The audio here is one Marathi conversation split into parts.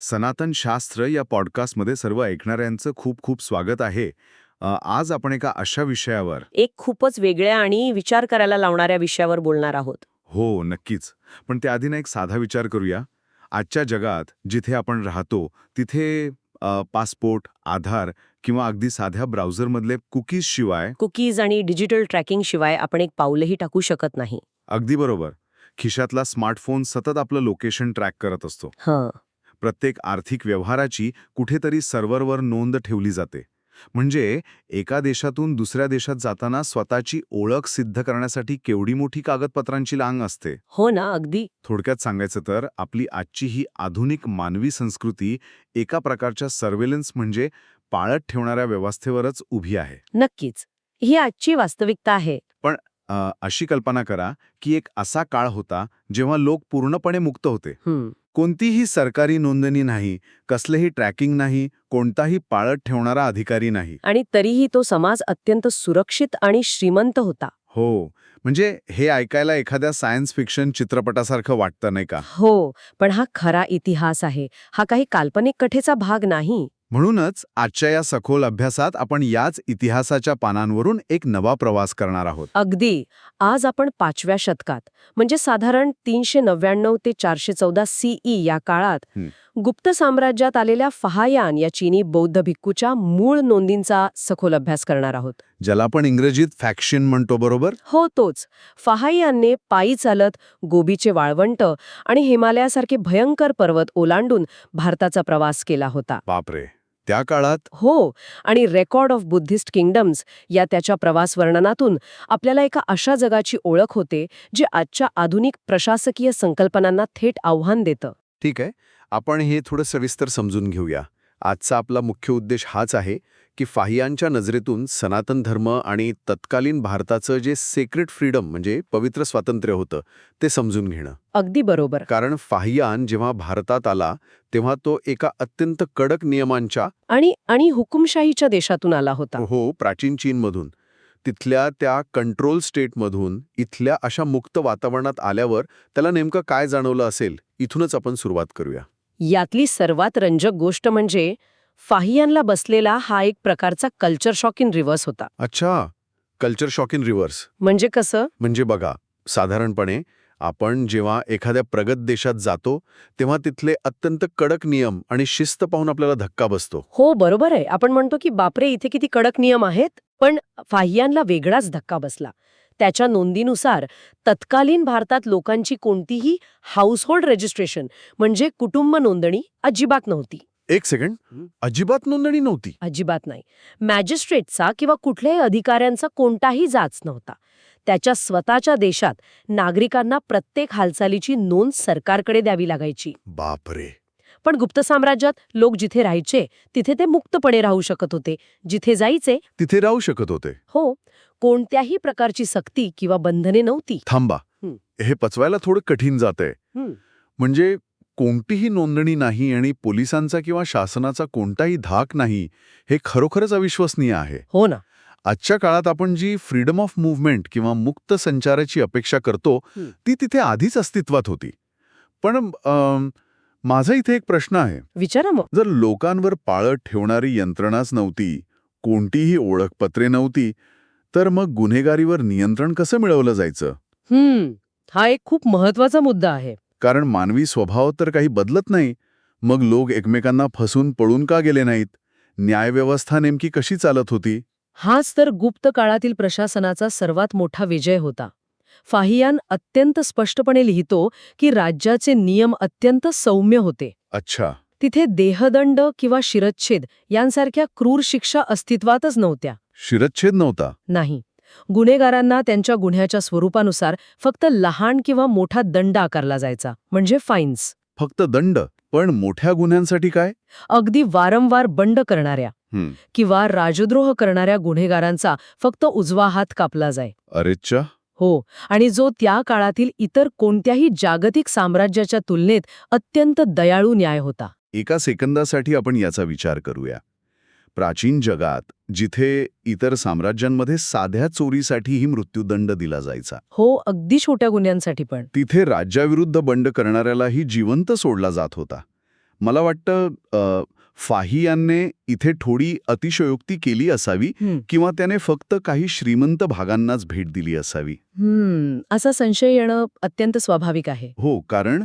सनातन शास्त्र या पॉडकास्टमध्ये सर्व ऐकणाऱ्यांचं खूप खूप स्वागत आहे. आज आपण एका अशा विषयावर एक खूपच वेगळ्या आणि विचार करायला लावणाऱ्या विषयावर बोलणार आहोत. हो, नक्कीच. पण त्याआधी ना एक साधा विचार करूया. आजच्या जगात जिथे आपण राहतो तिथे पासपोर्ट, आधार किंवा अगदी साध्या ब्राउझरमधले कुकीज शिवाय कुकीज आणि डिजिटल ट्रॅकिंग शिवाय आपण एक पाऊलही टाकू शकत नाही. अगदी बरोबर. खिशातला स्मार्टफोन सतत आपलं लोकेशन ट्रॅक करत असतो. हं, प्रत्येक आर्थिक व्यवहाराची कुठेतरी सर्व्हरवर नोंद ठेवली जाते. म्हणजे एका देशातून दुसऱ्या देशात जाताना स्वतःची ओळख सिद्ध करण्यासाठी केवढी मोठी कागदपत्रांची रांग असते. हो ना, अगदी. थोडक्यात सांगायचं तर आपली आजची ही आधुनिक मानवी संस्कृती एका प्रकारच्या सर्व्हेलन्स म्हणजे पाळत ठेवणाऱ्या व्यवस्थेवरच उभी आहे. नक्कीच. ही आजची वास्तविकता आहे. पण अशी कल्पना करा की एक असा काळ होता जेव्हा लोक पूर्णपणे मुक्त होते. हं, कोणतीही सरकारी नोंदणी नाही, कसलेही ट्रॅकिंग नाही, कोणताही पाळत ठेवणारा अधिकारी नाही. आणि तरीही तो समाज अत्यंत सुरक्षित आणि श्रीमंत होता. हो, म्हणजे हे ऐकायला एखाद्या सायन्स फिक्शन चित्रपटासारखं वाटतं नाही का? हो, पण हा खरा इतिहास आहे. हा काही काल्पनिक कथेचा भाग नाही. म्हणूनच आजच्या या सखोल अभ्यासात आपण याच इतिहासाच्या पानांवरून एक नवा प्रवास करणार आहोत. अगदी. आज आपण 5व्या शतकात म्हणजे साधारण 399 ते 414 CE या काळात हं. गुप्त साम्राज्यात आलेल्या फहायान या चीनी बौद्ध भिक्खूच्या मूळ नोंदींचा सखोल अभ्यास करणार आहोत. ज्याला आपण इंग्रजीत फॅक्शन म्हणतो, बरोबर? हो, तोच. फहायानने पायी चालत गोबीचे वाळवंट आणि हिमालयासारखे भयंकर पर्वत ओलांडून भारताचा प्रवास केला होता. बापरे, त्या काळात? हो, आणि रेकॉर्ड ऑफ बुद्धिस्ट किंगडम्स या त्याच्या प्रवास वर्णनातून आपल्याला एका अशा जगाची ओळख होते जे आजच्या आधुनिक प्रशासकीय संकल्पनांना थेट आव्हान देतं. ठीक आहे, आपण हे थोडं सविस्तर समजून घेऊया. आजचा आपला मुख्य उद्देश हाच आहे की फाहियानच्या नजरेतून सनातन धर्म आणि तत्कालीन भारताचं जे सेक्रेट फ्रीडम म्हणजे पवित्र स्वातंत्र्य होतं ते समजून घेणं. अगदी बरोबर. कारण फाहियान जेव्हा भारतात आला तेव्हा तो एका अत्यंत कडक नियमांच्या आणि आणि हुकुमशाहीच्या देशातून आला होता. प्राचीन चीनमधून तिथल्या त्या कंट्रोल स्टेटमधून इथल्या अशा मुक्त वातावरणात आल्यावर त्याला नेमकं काय जाणवलं असेल, इथूनच आपण सुरुवात करूया. यातली सर्वात रंजक गोष्ट म्हणजे फाहियानला बसलेला हा एक प्रकारचा कल्चर शॉक इन रिव्हर्स होता. अच्छा, कल्चर शॉक इन रिव्हर्स म्हणजे कसं? म्हणजे बघा, साधारणपणे आपण जेव्हा एखाद्या प्रगत देशात जातो तेव्हा तिथले अत्यंत कडक नियम आणि शिस्त पाहून आपल्याला धक्का बसतो. हो, बरोबर आहे. आपण म्हणतो की बापरे, इथे किती कडक नियम आहेत. पण फाहियानला वेगळाच धक्का बसला. त्याच्या नोंदीनुसार तत्कालीन भारतात लोकांची कोणतीही हाऊसहोल्ड रजिस्ट्रेशन म्हणजे कुटुंब नोंदणी अजिबात नव्हती. एक सेकंड, अजिबात नोंदणी नव्हती? अजिबात नाही. मॅजिस्ट्रेटचा किंवा कुठल्याही अधिकाऱ्यांचा कोणताही जाच नव्हता. त्याच्या स्वतःच्या देशात नागरिकांना प्रत्येक हालचालीची नोंद सरकारकडे द्यावी लागायची. बापरे. पण गुप्त साम्राज्यात लोक जिथे राहायचे तिथे ते मुक्तपणे राहू शकत होते. जिथे जायचे तिथे राहू शकत होते? हो, कोणत्याही प्रकारची सक्ती किंवा बंधने नव्हती. थांबा, हं. हे पचवायला थोडं कठीण जातंय. हं, म्हणजे कोणतीही नोंदणी नाही आणि पोलिसांचा किंवा शासनाचा कोणताही धाक नाही, हे खरोखरच अविश्वसनीय आहे. हो ना. आजच्या काळात आपण जी फ्रीडम ऑफ मूव्हमेंट किंवा मुक्त संचाराची अपेक्षा करतो हं. ती तिथे आधीच अस्तित्वात होती. पण माझा इथे एक प्रश्न आहे. विचारा मग. जर लोकांवर पाळत ठेवणारी यंत्रणाच नव्हती, कोणतीही ओळखपत्रे नव्हती, तर मग गुन्हेगारीवर नियंत्रण कसं मिळवलं जायचं? हा एक खूप महत्वाचा मुद्दा आहे. कारण मानवी स्वभाव तर काही बदलत नाही. मग लोक एकमेकांना फसून पळून का गेले नाहीत? न्यायव्यवस्था नेमकी कशी चालत होती? हाच तर गुप्त काळातील प्रशासनाचा सर्वात मोठा विजय होता. फाहियान अत्यंत स्पष्टपणे लिहितो की राज्याचे नियम अत्यंत सौम्य होते. अच्छा. तिथे देहदंड किंवा शिरच्छेद यांसारख्या क्रूर शिक्षा अस्तित्वातच नव्हत्या. शिरच्छेद नव्हता? नाही. गुन्हेगारांना त्यांच्या गुन्ह्याच्या स्वरूपानुसार फक्त लहान किंवा मोठा दंड आकारला जायचा, म्हणजे फाईन्स. फक्त दंड? पण मोठ्या गुन्ह्यांसाठी काय? अगदी वारंवार बंड करणाऱ्या हं. किंवा राजद्रोह करणाऱ्या गुन्हेगारांचा फक्त उजवा हात कापला जाय. अरेच्चा. हो, आणि जो त्या काळातील इतर कोणत्याही जागतिक साम्राज्याच्या तुलनेत अत्यंत दयाळू न्याय होता. एका सेकंदासाठी आपण याचा विचार करूया. प्राचीन जगात जिथे इतर साम्राज्यांमध्ये साध्या चोरीसाठीही मृत्यूदंड दिला जायचा, हो, अगदी छोट्या गुन्ह्यांसाठी पण. तिथे राज्याविरुद्ध बंड करणाऱ्यालाही जिवंत सोडला जात होता. मला वाटतं फाहियानने इथे थोडी अतिशयोक्ती केली असावी किंवा त्याने फक्त काही श्रीमंत भागांनाच भेट दिली असावी. असा संशय येणं अत्यंत स्वाभाविक आहे. हो, कारण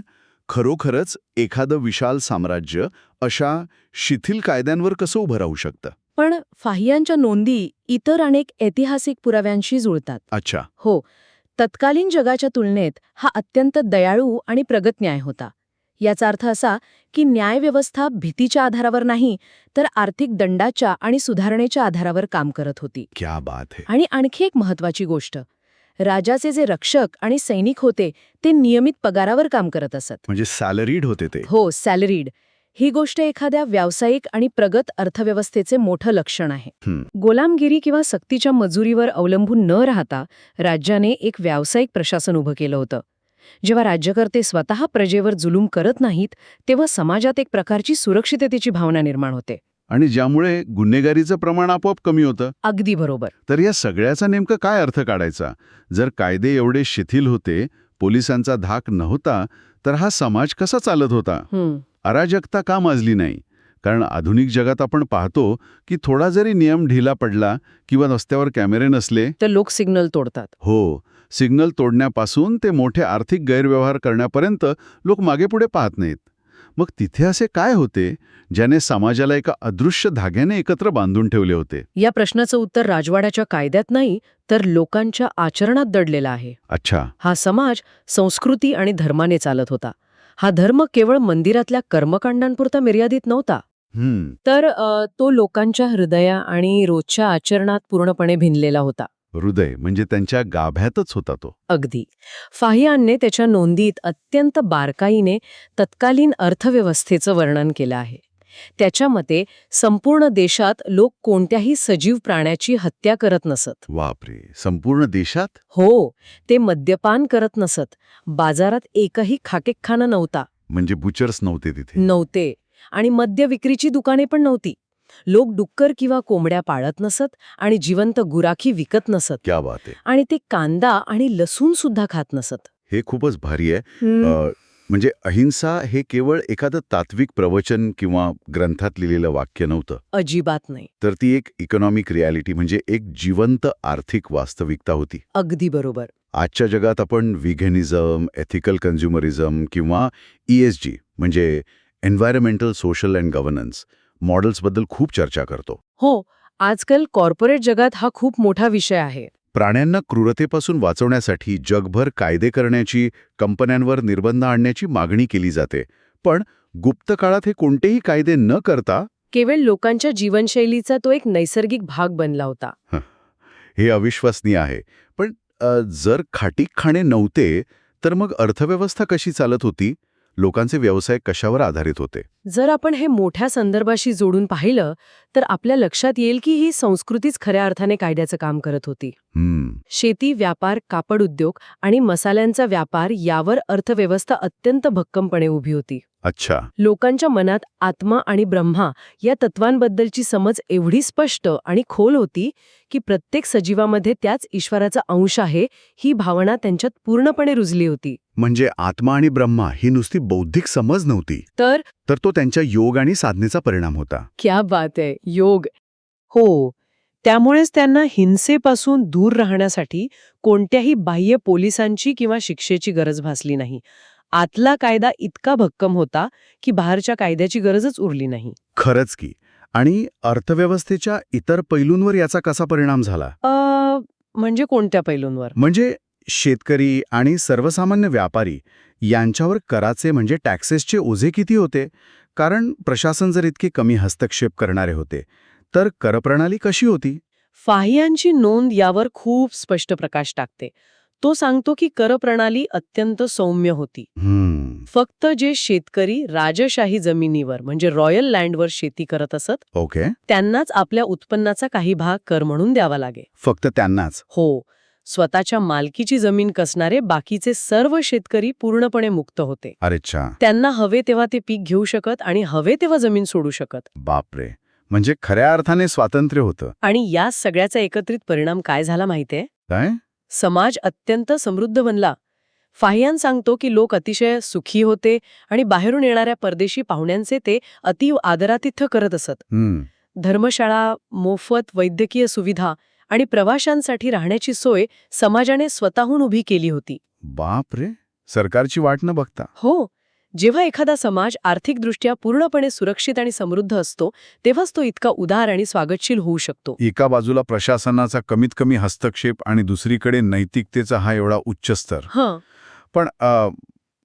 खरोखरच एखादं विशाल साम्राज्य अशा शिथिल कायद्यांवर कसं उभं राहू शकतं? पण फाहियानच्या नोंदी इतर अनेक ऐतिहासिक पुराव्यांशी जुळतात. अच्छा. हो, तत्कालीन जगाच्या तुलनेत हा अत्यंत दयाळू आणि प्रगत न्याय होता. याचा अर्थ असा की न्यायव्यवस्था भीतीच्या आधारावर नाही, तर आर्थिक दंडाच्या आणि सुधारणेच्या आधारावर काम करत होती. क्या बात है. आणि आणखी एक महत्वाची गोष्ट, राजाचे जे रक्षक आणि सैनिक होते ते नियमित पगारावर काम करत असत. म्हणजे सॅलरीड होते ते. हो, सॅलरीड. ही गोष्ट एखाद्या व्यावसायिक आणि प्रगत अर्थव्यवस्थेचे मोठं लक्षण आहे. गुलामगिरी किंवा सक्तीच्या मजुरीवर अवलंबून न राहता राज्याने एक व्यावसायिक प्रशासन उभं केलं होतं. जेव्हा राज्यकर्ते स्वतः प्रजेवर जुलूम करत नाहीत, तेव्हा समाजात एक प्रकारची सुरक्षिततेची भावना निर्माण होते. आणि ज्यामुळे गुन्हेगारीचं प्रमाण आपोआप कमी होतं. अगदी बरोबर. तर या सगळ्याचा नेमकं काय अर्थ काढायचा? जर कायदे एवढे शिथिल होते, पोलिसांचा धाक नव्हता, तर हा समाज कसा चालत होता? अराजकता का माजली नाही? कारण आधुनिक जगात आपण पाहतो की थोडा जरी नियम ढिला पडला किंवा रस्त्यावर कॅमेरे नसले तर लोक सिग्नल तोडतात. हो, सिग्नल तोडण्यापासून ते मोठे आर्थिक गैरव्यवहार करण्यापर्यंत लोक मागेपुढे पाहत नाहीत. मग तिथे असे काय होते ज्याने समाजाला एका अदृश्य धाग्याने एकत्र बांधून ठेवले होते? या प्रश्नाचं उत्तर राजवाड्याच्या कायद्यात नाही, तर लोकांच्या आचरणात दडलेलं आहे. अच्छा. हा समाज संस्कृती आणि धर्माने चालत होता. हा धर्म केवळ मंदिरातल्या कर्मकांडांपुरता मर्यादित नव्हता, तर तो लोकांच्या हृदया आणि रोजच्या आचरणात पूर्णपणे भिनलेला होता. हृदय म्हणजे त्यांच्या गाभ्यातच होता तो. अगदी. फाहियानने त्याच्या नोंदीत अत्यंत बारकाईने तत्कालीन अर्थव्यवस्थेचं वर्णन केलं आहे. त्याच्या मते संपूर्ण देशात लोक कोणत्याही सजीव प्राण्याची हत्या करत नसत. बापरे, संपूर्ण देशात? हो, ते मद्यपान करत नसत. बाजारात एकही खाकेकखाना नव्हता. म्हणजे बुचर्स नव्हते तिथे? नव्हते. आणि मद्य विक्रीची दुकाने पण नव्हती. लोक डुक्कर किंवा कोंबड्या पाळत नसत आणि जिवंत गुराखी विकत नसत. क्या बात आहे. आणि ते कांदा आणि लसूण सुद्धा खात नसत. हे खूपच भारी आहे. म्हणजे अहिंसा हे केवळ एखादं तात्विक प्रवचन किंवा ग्रंथात लिहिलेलं वाक्य नव्हतं. अजिबात नाही. तर ती एक इकॉनॉमिक रियालिटी म्हणजे एक जिवंत आर्थिक वास्तविकता होती. अगदी बरोबर. आजच्या जगात आपण व्हिगनिझम, एथिकल कन्झ्युमरिझम किंवा ESG म्हणजे एन्व्हायरमेंटल, सोशल अँड गव्हर्नन्स मॉडेल्सबद्दल खूप चर्चा करतो. हो, आजकाल कॉर्पोरेट जगात हा खूप मोठा विषय आहे. प्राण्यांना क्रूरतेपासून वाचवण्यासाठी जगभर कायदे करण्याची, कंपन्यांवर निर्बंध आणण्याची मागणी केली जाते. पण गुप्त काळात हे कोणतेही कायदे न करता केवळ लोकांच्या जीवनशैलीचा तो एक नैसर्गिक भाग बनला होता. हे अविश्वसनीय आहे. पण जर खाटीकखाने नव्हते तर मग अर्थव्यवस्था कशी चालत होती? लोकांचे व्यवसाय कशावर आधारित होते? जर आपण हे मोठ्या संदर्भाशी जोडून पाहिलं तर आपल्या लक्षात येईल की ही संस्कृतीच खऱ्या अर्थाने कायद्याचं काम करत होती. शेती, व्यापार, कापड उद्योग आणि मसाल्यांचा व्यापार यावर अर्थव्यवस्था अत्यंत भक्कमपणे उभी होती. अच्छा. लोकांच्या मनात आत्मा आणि ब्रह्मा या तत्वांबद्दलची समज एवढी स्पष्ट आणि खोल होती की प्रत्येक सजीवामध्ये त्याच ईश्वराचा अंश आहे ही भावना त्यांच्यात पूर्णपणे रुजली होती. म्हणजे आत्मा आणि ब्रह्मा ही नुसती बौद्धिक समज नव्हती, तर तो त्यांच्या योग आणि साधनेचा परिणाम होता. क्या बात आहे, योग. हो, त्यामुळेच त्यांना हिंसेपासून दूर राहण्यासाठी कोणत्याही बाह्य पोलिसांची किंवा शिक्षेची गरज भासली नाही. आतला कायदा इतका भक्कम होता की बाहेरच्या कायद्याची गरजच उरली नाही. खरंच की. आणि अर्थव्यवस्थेच्या इतर पैलूंवर याचा कसा परिणाम झाला? म्हणजे कोणत्या पैलूंवर? म्हणजे शेतकरी आणि सर्वसामान्य व्यापारी यांच्यावर कराचे म्हणजे टॅक्सेसचे ओझे किती होते? कारण प्रशासन जर इतके कमी हस्तक्षेप करणारे होते तर करप्रणाली कशी होती? फाहियानची नोंद यावर खूप स्पष्ट प्रकाश टाकते. तो सांगतो की करप्रणाली अत्यंत सौम्य होती. फक्त जे शेतकरी राजशाही जमिनीवर म्हणजे रॉयल लँडवर शेती करत असत, ओके, त्यांनाच आपल्या उत्पन्नाचा काही भाग कर म्हणून द्यावा लागे. फक्त त्यांनाच? हो. स्वतःच्या मालकीची जमीन कसणारे बाकीचे सर्व शेतकरी पूर्णपणे मुक्त होते. अच्छा. त्यांना हवे तेव्हा ते पीक घेऊ शकत आणि हवे तेव्हा जमीन सोडू शकत. बापरे, म्हणजे खऱ्या अर्थाने स्वातंत्र्य होतं. आणि या सगळ्याचा एकत्रित परिणाम काय झाला माहितीये? काय? समाज अत्यंत समृद्ध बनला. फाहियान सांगतो की लोक अतिशय सुखी होते आणि बाहेरून येणाऱ्या परदेशी पाहुण्यांचे ते अतीव आदरातिथ्य करत असत. धर्मशाळा, मोफत वैद्यकीय सुविधा आणि प्रवाशांसाठी राहण्याची सोय समाजाने स्वतःहून उभी केली होती. बाप रे, सरकारची वाट न बघता. हो, जेव्हा एखादा समाज आर्थिकदृष्ट्या पूर्णपणे सुरक्षित आणि समृद्ध असतो तेव्हाच तो इतका उदार आणि स्वागतशील होऊ शकतो. एका बाजूला प्रशासनाचा कमीत कमी हस्तक्षेप आणि दुसरीकडे नैतिकतेचा हा एवढा उच्च स्तर. पण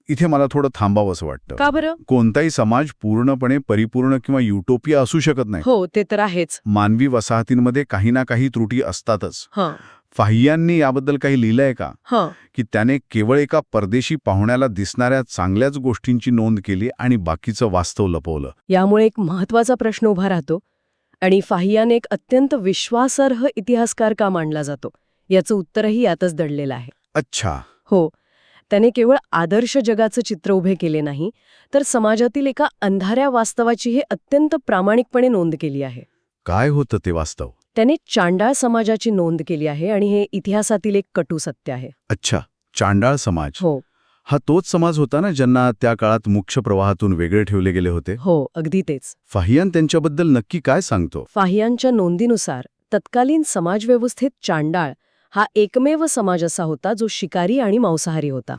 इथे मला थोडं थांबावंसं वाटतं. का बरं? कोणताही समाज पूर्णपणे परिपूर्ण किंवा युटोपिया असू शकत नाही. हो, ते तर आहेच. मानवी वसाहतींमध्ये काही ना काही त्रुटी असतातच. फाहियाननी याबद्दल काही लिहिलंय का, की त्याने केवळ एका परदेशी पाहुण्याला दिसणाऱ्या चांगल्याच गोष्टींची नोंद केली आणि बाकीचं वास्तव लपवलं? यामुळे एक महत्वाचा प्रश्न उभा राहतो आणि फाहियान एक अत्यंत विश्वासार्ह इतिहासकार का मानला जातो याचं उत्तरही यातच दडलेलं आहे. अच्छा. हो, त्याने केवळ आदर्श जगाचं चित्र उभे केले नाही, तर समाजातील एका अंधाऱ्या वास्तवाचीही अत्यंत प्रामाणिकपणे नोंद केली आहे. काय होतं ते वास्तव? त्याने चांडाळ समाजाची नोंद केली आहे आणि हे इतिहासातील एक कटू सत्य आहे. अच्छा, चांडाळ समाज. हो, हा तोच समाज होता ना ज्यांना त्या काळात मुख्य प्रवाहातून वेगळे ठेवले गेले होते? हो, अगदी तेच. फाहियान त्यांच्याबद्दल नक्की काय सांगतो? फाहियानच्या नोंदीनुसार तत्कालीन समाजव्यवस्थेत चांडाळ हा एकमेव समाज असा होता जो शिकारी आणि मांसाहारी होता.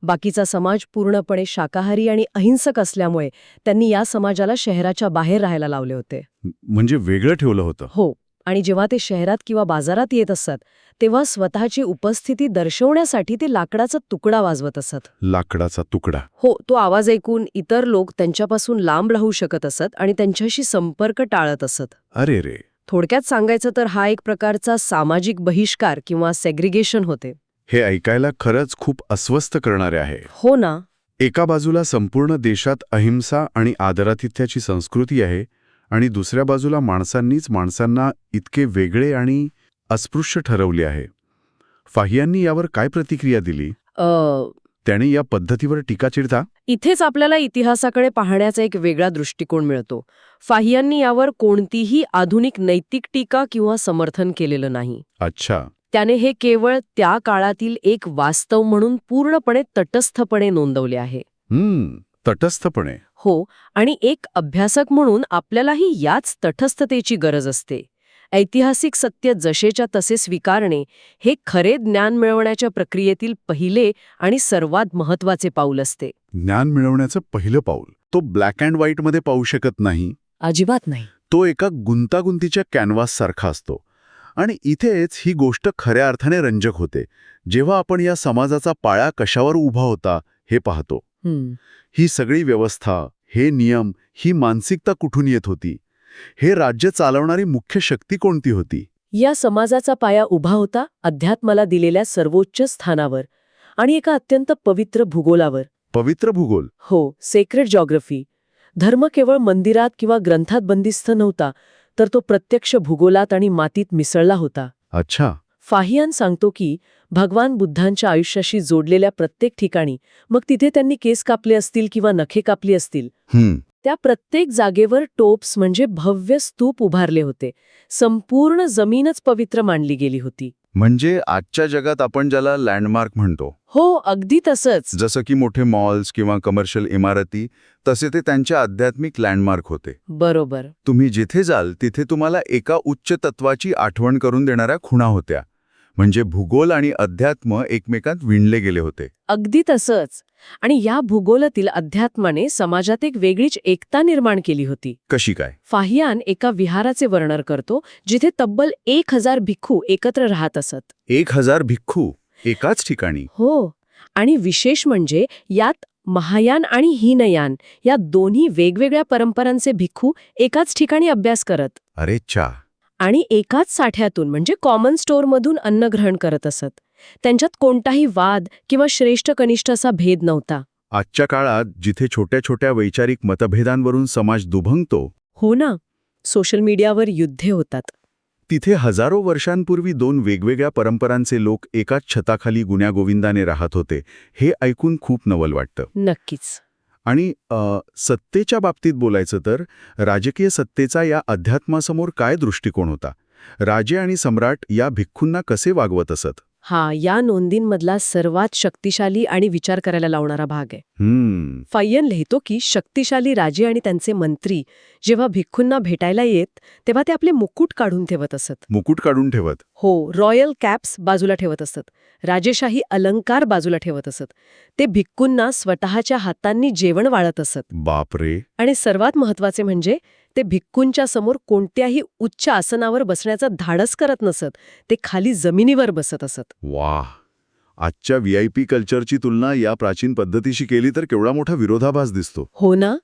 बाकीचा समाज पूर्णपणे शाकाहारी आणि अहिंसक असल्यामुळे त्यांनी या समाजाला शहराच्या बाहेर राहायला लावले होते. म्हणजे वेगळं ठेवलं होतं? हो, आणि जेव्हा ते शहरात किंवा बाजारात येत असत तेव्हा स्वतःची उपस्थिती दर्शवण्यासाठी ते लाकडाचा तुकडा वाजवत असत. लाकडाचा तुकडा? हो, तो आवाज ऐकून इतर लोक त्यांच्यापासून लांब राहू शकत असत आणि त्यांच्याशी संपर्क टाळत असत. अरे रे. थोडक्यात सांगायचं तर हा एक प्रकारचा सामाजिक बहिष्कार किंवा सेग्रिगेशन होते. हे ऐकायला खरंच खूप अस्वस्थ करणारे आहे. हो ना. एका बाजूला संपूर्ण देशात अहिंसा आणि आदरातिथ्याची संस्कृती आहे आणि दुसऱ्या बाजूला माणसांनीच माणसांना इतके वेगळे आणि अस्पृश्य ठरवले आहे. फाहियांनी यावर काय प्रतिक्रिया दिली? त्याने या पद्धतीवर टीका चिरता? इथेच आपल्याला इतिहासाकडे पाहण्याचा एक वेगळा दृष्टिकोन मिळतो. फाहियांनी यावर कोणतीही आधुनिक नैतिक टीका किंवा समर्थन केलेलं नाही. अच्छा. त्याने हे केवळ त्या काळातील एक वास्तव म्हणून पूर्णपणे तटस्थपणे नोंदवले आहे. तटस्थपणे? हो, आणि एक अभ्यासक म्हणून आपल्यालाही याच तटस्थतेची गरज असते. ऐतिहासिक सत्य जसेच्या तसे स्वीकारणे हे खरे ज्ञान मिळवण्याच्या प्रक्रियेतील पहिले आणि सर्वात महत्वाचे पाऊल असते. ज्ञान मिळवण्याचं पहिलं पाऊल. तो ब्लॅक अँड व्हाईटमध्ये पाहू शकत नाही? अजिबात नाही. तो एका गुंतागुंतीच्या कॅनव्हाससारखा असतो. आणि इथेच ही गोष्ट खऱ्या अर्थाने रंजक होते, जेव्हा आपण या समाजाचा पाया कशावर उभा होता हे पाहतो. ही सगळी व्यवस्था, हे नियम, ही मानसिकता कुठून येत होती? हे राज्य चालवणारी मुख्य शक्ती कोणती होती? या समाजाचा पाया उभा होता अध्यात्माला दिलेल्या सर्वोच्च स्थानावर आणि एका अत्यंत पवित्र भूगोलावर. पवित्र भूगोल? हो, सेक्रेड जॉग्रफी. धर्म केवळ मंदिरात किंवा ग्रंथात बंदिस्त नव्हता, तर तो प्रत्यक्ष भूगोलात आणि मातीत मिसळला होता. अच्छा. फाहियान सांगतो की भगवान बुद्धांच्या आयुष्याशी जोडलेल्या प्रत्येक ठिकाणी, मग तिथे त्यांनी केस कापले असतील किंवा नखे कापली असतील, त्या प्रत्येक जागेवर टोप्स म्हणजे भव्य स्तूप उभारले होते. संपूर्ण जमीनच पवित्र मानली गेली होती. म्हणजे आजच्या जगात आपण ज्याला लँडमार्क म्हणतो. हो, अगदी तसंच. जसं की मोठे मॉल्स किंवा कमर्शियल इमारती, तसे ते त्यांच्या आध्यात्मिक लँडमार्क होते. बरोबर. तुम्ही जिथे जाल तिथे तुम्हाला एका उच्च तत्वाची आठवण करून देणाऱ्या खुणा होत्या. म्हणजे भूगोल आणि अध्यात्म एकमेकांत विणले गेले होते. अगदी तसंच. आणि या भूगोलातील अध्यात्माने समाजात एक वेगळीच एकता निर्माण केली होती. कशी काय? फाहियान एका विहाराचे वर्णन करतो जिथे तब्बल 1000 भिक्खू एकत्र राहत असत. 1000 भिक्खू एकाच ठिकाणी? हो, आणि विशेष म्हणजे यात महायान आणि हीनयान या दोन्ही वेगवेगळ्या परंपरांचे भिक्खू एकाच ठिकाणी अभ्यास करत. अरे चा. आणि एकाच साठ्यातून म्हणजे कॉमन स्टोअरमधून अन्न ग्रहण करत असत. त्यांच्यात कोणताही वाद किंवा श्रेष्ठ कनिष्ठ असा भेद नव्हता. आजच्या काळात जिथे छोट्या छोट्या वैचारिक मतभेदांवरून समाज दुभंगतो. हो ना, सोशल मीडियावर युद्धे होतात. तिथे हजारो वर्षांपूर्वी दोन वेगवेगळ्या परंपरांचे लोक एकाच छताखाली गुण्यागोविंदाने राहत होते. हे ऐकून खूप नवल वाटतं. नक्कीच. आणि सत्तेच्या बाबतीत बोलायचं तर राजकीय सत्तेचा या अध्यात्मासमोर काय दृष्टिकोन होता? राजे आणि सम्राट या भिक्खूंना कसे वागवत असत? हा या नोंदींमधला सर्वात शक्तिशाली आणि विचार करायला लावणारा भाग आहे. फायन लिहितो की शक्तिशाली राजे आणि त्यांचे मंत्री जेव्हा भिक्खूंना भेटायला येत तेव्हा ते आपले मुकुट काढून ठेवत असत. मुकुट काढून ठेवत. हो, रॉयल कॅप्स बाजूला ठेवत असत, राजेशाही अलंकार बाजूला ठेवत असत. ते भिक्खूंना स्वतःच्या हातांनी जेवण वाढत असत. बापरे. आणि सर्वात महत्वाचे म्हणजे ते भिक्खूंच्या समोर कोणत्याही उच्च आसनावर बसण्याचं धाडस करत नसत. ते खाली जमिनीवर बसत असत. वाह. आजच्या व्हीआयपी कल्चरची तुलना या प्राचीन पद्धतीशी केली तर केवढा मोठा विरोधाभास दिसतो. हो ना,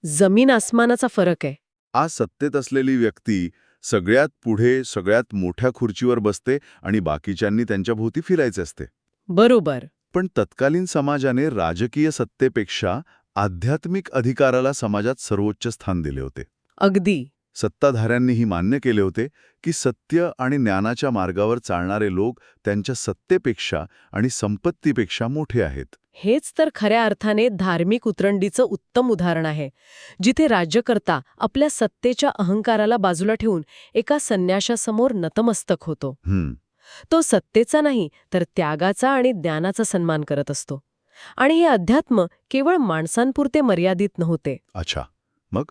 जमीन आसमानाचा फरक आहे. आज सत्तेत असलेली व्यक्ती सगळ्यात पुढे सगळ्यात मोठ्या खुर्चीवर बसते आणि बाकीच्यांनी त्यांच्या भोवती फिरायचे असते. बरोबर. पण तत्कालीन समाजाने राजकीय सत्तेपेक्षा आध्यात्मिक अधिकाराला समाजात सर्वोच्च स्थान दिले होते. अगदी. सत्ताधाऱ्यांनीही मान्य केले होते की सत्य आणि ज्ञानाच्या मार्गावर चालणारे लोक त्यांच्या सत्तेपेक्षा आणि संपत्तीपेक्षा मोठे आहेत. हेच तर खऱ्या अर्थाने धार्मिक उतरंडीचं उत्तम उदाहरण आहे, जिथे राज्यकर्ता आपल्या सत्तेच्या अहंकाराला बाजूला ठेवून एका संन्याशासमोर नतमस्तक होतो. तो सत्तेचा नाही तर त्यागाचा आणि ज्ञानाचा सन्मान करत असतो. आणि हे अध्यात्म केवळ माणसांपुरते मर्यादित नव्हते. अच्छा, मग?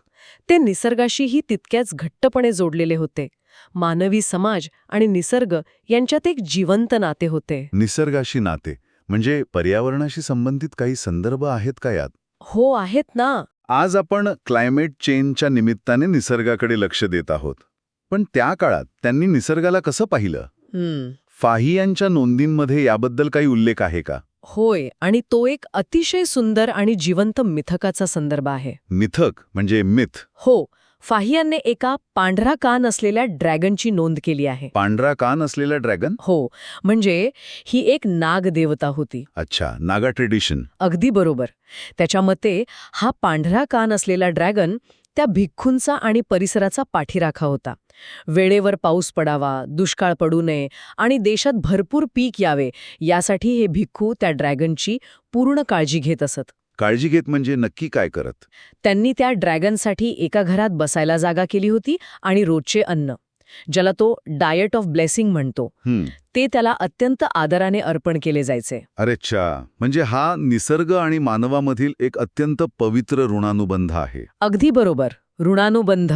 ते निसर्गाशीही तितक्याच घट्टपणे जोडलेले होते. मानवी समाज आणि निसर्ग यांच्यात एक जिवंत नाते होते. निसर्गाशी नाते म्हणजे पर्यावरणाशी संबंधित काही संदर्भ आहेत का यात? हो, आहेत ना. आज आपण क्लायमेट चेंजच्या निमित्ताने निसर्गाकडे लक्ष देत आहोत. पण त्या काळात त्यांनी निसर्गाला कसं पाहिलं? फाहियांच्या नोंदींमध्ये याबद्दल काही उल्लेख आहे का? होय, आणि तो एक अतिशय सुंदर आणि जिवंत मिथकाचा संदर्भ आहे. मिथक म्हणजे मिथ. हो, फाहियांने एका पांढरा कान असलेल्या ड्रॅगनची नोंद केली आहे. पांढरा कान असलेला ड्रॅगन? हो, म्हणजे ही एक नाग देवता होती. अच्छा, नागा ट्रेडिशन. अगदी बरोबर. त्याच्या मते हा पांढरा कान असलेला ड्रॅगन त्या भिक्खूंचा आणि परिसराचा पाठीराखा होता. वेळेवर पाऊस पडावा, दुष्काळ पडू नये आणि देशात भरपूर पीक यावे यासाठी हे भिक्खू त्या ड्रॅगनची पूर्ण काळजी घेत असत. काळजी घेत म्हणजे नक्की काय करत? त्यांनी त्या ड्रॅगनसाठी एका घरात बसायला जागा केली होती आणि रोजचे अन्न, ज्याला तो डायट ऑफ ब्लेसिंग म्हणतो, ते त्याला अत्यंत आदराने अर्पण केले जायचे. अरेच्छा, म्हणजे हा निसर्ग आणि मानवामधील एक अत्यंत पवित्र ऋणानुबंध आहे. अगदी बरोबर, ऋणानुबंध.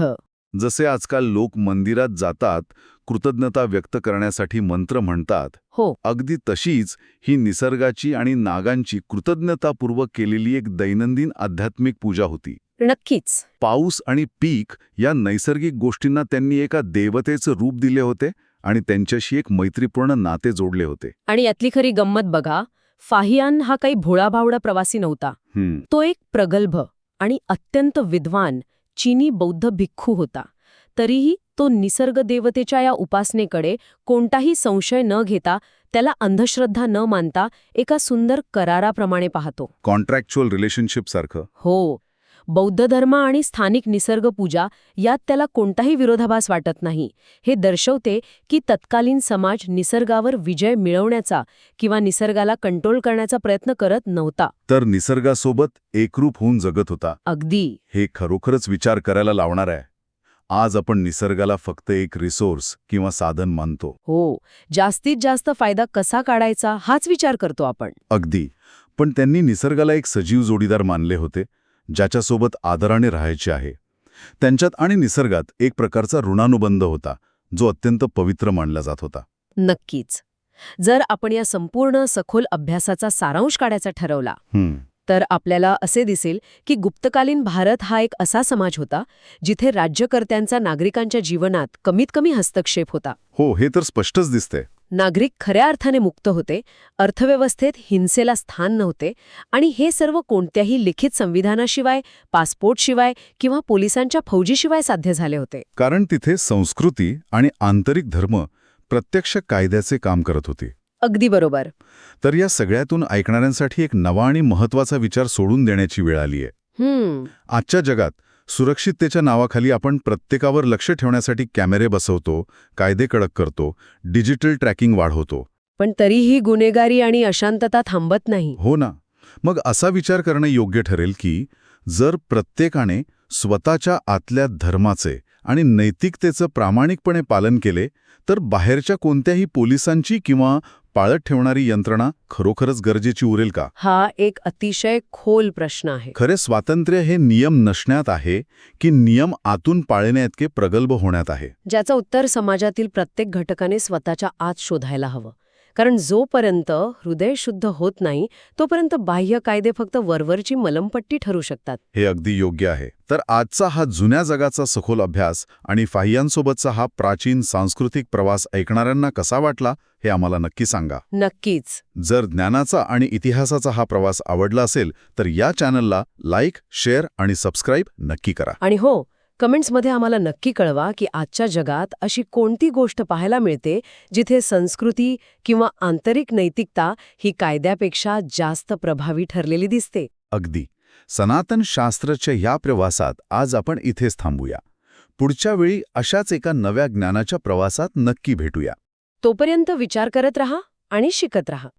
जसे आजकाल लोक मंदिरात जातात, कृतज्ञता व्यक्त करण्यासाठी मंत्र म्हणतात, हो, अगदी तशीच ही निसर्गाची आणि नागांची कृतज्ञतापूर्वक केलेली एक दैनंदिन आध्यात्मिक पूजा होती. नक्कीच. पाऊस आणि पीक या नैसर्गिक गोष्टींना त्यांनी एका देवतेचं रूप दिले होते आणि त्यांच्याशी एक मैत्रीपूर्ण नाते जोडले होते. आणि यातली खरी गंमत बघा, फाहियान हा काही भोळाभावडा प्रवासी नव्हता. तो एक प्रगल्भ आणि अत्यंत विद्वान चीनी बौद्ध भिक्खू होता. तरीही तो निसर्ग देवतेच्या या उपासनेकडे कोणताही संशय न घेता, त्याला अंधश्रद्धा न मानता एका सुंदर कराराप्रमाणे पाहतो. कॉन्ट्रॅक्च्युअल रिलेशनशिप सारखं. हो, बौद्ध धर्म आणि स्थानिक निसर्ग पूजा यात त्याला कोणताही विरोधाभास वाटत नाही. हे दर्शवते की तत्कालीन समाज निसर्गावर विजय मिळवण्याचा किंवा निसर्गाला कंट्रोल करण्याचा प्रयत्न करत नव्हता, तर निसर्गासोबत एकरूप होऊन जगत होता. अगदी. हे खरोखरच विचार करायला लावणार आहे. आज आपण निसर्गाला फक्त एक रिसोर्स किंवा साधन मानतो. हो, जास्तीत जास्त फायदा कसा काढायचा हाच विचार करतो आपण. अगदी. पण त्यांनी निसर्गाला एक सजीव जोडीदार मानले होते, ज्याच्यासोबत आदराने राहायचे आहे. त्यांच्यात आणि निसर्गात एक प्रकारचा ऋणानुबंध होता, जो अत्यंत पवित्र मानला जात होता. नक्कीच. जर आपण या संपूर्ण सखोल अभ्यासाचा सारांश काढायचा ठरवला तर आपल्याला असे दिसेल की गुप्तकालीन भारत हा एक असा समाज होता जिथे राज्यकर्त्यांचा नागरिकांच्या जीवनात कमीत कमी हस्तक्षेप होता. हो, हे तर स्पष्टच दिसते. नागरिक खऱ्या अर्थाने मुक्त होते, अर्थव्यवस्थेत हिंसेला स्थान नव्हते, आणि हे सर्व कोणत्याही लिखित संविधानाशिवाय, पासपोर्टशिवाय किंवा पोलिसांच्या फौजीशिवाय साध्य झाले होते. कारण तिथे संस्कृती आणि आंतरिक धर्म प्रत्यक्ष कायद्याचे काम करत होते. अगदी बरोबर. तर या सगळ्यातून ऐकणाऱ्यांसाठी एक नवा आणि महत्त्वाचा विचार सोडून देण्याची वेळ आली आहे. आजच्या जगात सुरक्षिततेच्या नावाखाली आपण प्रत्येकावर लक्ष ठेवण्यासाठी कॅमेरे बसवतो, कायदे कडक करतो, डिजिटल ट्रॅकिंग वाढवतो. पण तरीही गुन्हेगारी आणि अशांतता थांबत नाही. हो ना. मग असा विचार करणं योग्य ठरेल की जर प्रत्येकाने स्वतःच्या आतल्या धर्माचे आणि नैतिकतेचं प्रामाणिकपणे पालन केले तर बाहेरच्या कोणत्याही पोलिसांची किंवा पाळत ठेवणारी यंत्रणा खरोखरच गरजेची उरेल का? हा एक अतिशय खोल प्रश्न आहे. खरे स्वातंत्र्य हे नियम नसण्यात आहे की नियम आतून पाळण्याइतके प्रगल्भ होण्यात आहे? ज्याचं उत्तर समाजातील प्रत्येक घटकाने स्वतःच्या आत शोधायला हवं. कारण जोपर्यंत हृदय शुद्ध होत नाही तोपर्यंत बाह्य कायदे फक्त वरवरची मलमपट्टी ठरू शकतात. हे अगदी योग्य आहे. तर आजचा हा जुन्या जगाचा सखोल अभ्यास आणि फाहियांसोबतचा हा प्राचीन सांस्कृतिक प्रवास ऐकणाऱ्यांना कसा वाटला हे आम्हाला नक्की सांगा. नक्कीच. जर ज्ञानाचा आणि इतिहासाचा हा प्रवास आवडला असेल तर या चॅनलला लाईक, शेअर आणि सबस्क्राईब नक्की करा. आणि हो, कमेंट्समध्ये आम्हाला नक्की कळवा की आजच्या जगात अशी कोणती गोष्ट पाहायला मिळते जिथे संस्कृती किंवा आंतरिक नैतिकता ही कायद्यापेक्षा जास्त प्रभावी ठरलेली दिसते. अगदी. सनातन शास्त्राच्या या प्रवासात आज आपण इथेच थांबूया. पुढच्या वेळी अशाच एका नव्या ज्ञानाच्या प्रवासात नक्की भेटूया. तोपर्यंत विचार करत रहा आणि शिकत रहा.